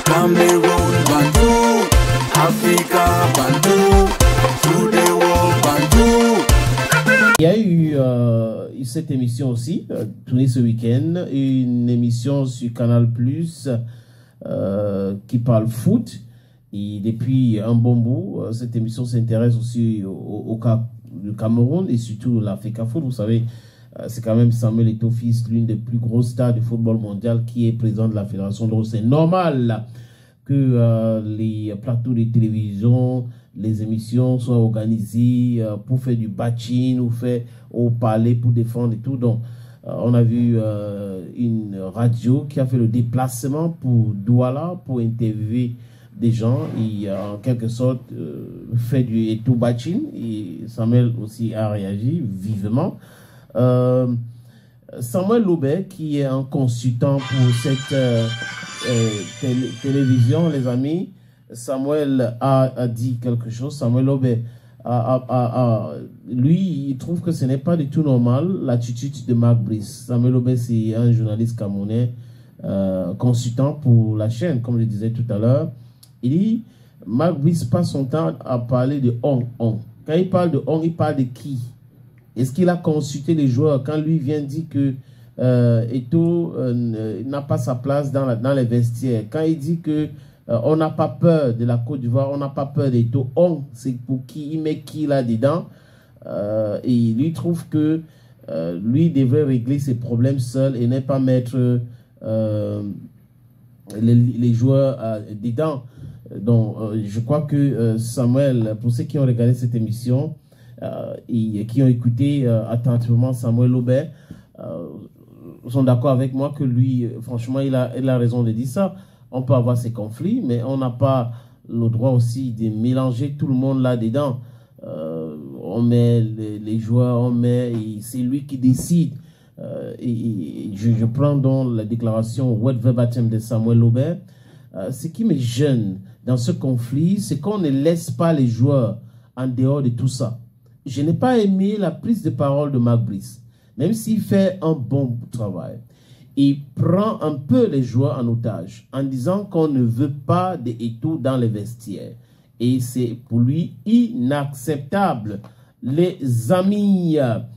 Cameroun, Bandou, Africa, Bandou, through the world, Bandou. Il y a eu cette émission aussi, tournée ce week-end, une émission sur Canal+, qui parle foot. Et depuis un bon bout, cette émission s'intéresse aussi au cas du Cameroun et surtout l'Africa Foot. Vous savez, c'est quand même Samuel Eto'o fils, l'une des plus grosses stars du football mondial, qui est président de la Fédération. Donc c'est normal que les plateaux de télévision, les émissions soient organisées pour faire du batching ou faire au palais pour défendre et tout. Donc on a vu une radio qui a fait le déplacement pour Douala pour interviewer des gens et en quelque sorte fait du Eto'o batching, et Samuel aussi a réagi vivement. Samuel Lobé, qui est un consultant pour cette télévision, les amis, Samuel a dit quelque chose. Samuel Lobé, lui, il trouve que ce n'est pas du tout normal l'attitude de Marc Brice. Samuel Lobé, c'est un journaliste camerounais, consultant pour la chaîne, comme je disais tout à l'heure. Il dit, Marc Brice passe son temps à parler de on. Quand il parle de on, il parle de qui? Est-ce qu'il a consulté les joueurs quand lui vient dire que Eto'o n'a pas sa place dans les vestiaires? Quand il dit que on n'a pas peur de la Côte d'Ivoire, on n'a pas peur d'Eto'o, on, c'est pour qui? Il met qui là-dedans? Et lui trouve que lui devrait régler ses problèmes seul et ne pas mettre les joueurs dedans. Donc, je crois que Samuel, pour ceux qui ont regardé cette émission et qui ont écouté attentivement Samuel Lobé, sont d'accord avec moi que lui, franchement, il a raison de dire ça. On peut avoir ces conflits, mais on n'a pas le droit aussi de mélanger tout le monde là-dedans. On met les joueurs, on met, c'est lui qui décide. Et je prends donc la déclaration word verbatim de Samuel Lobé. Ce qui me gêne dans ce conflit, c'est qu'on ne laisse pas les joueurs en dehors de tout ça. Je n'ai pas aimé la prise de parole de Marc Brice, même s'il fait un bon travail. Il prend un peu les joueurs en otage en disant qu'on ne veut pas d'Eto'o dans les vestiaires. Et c'est pour lui inacceptable. Les amis,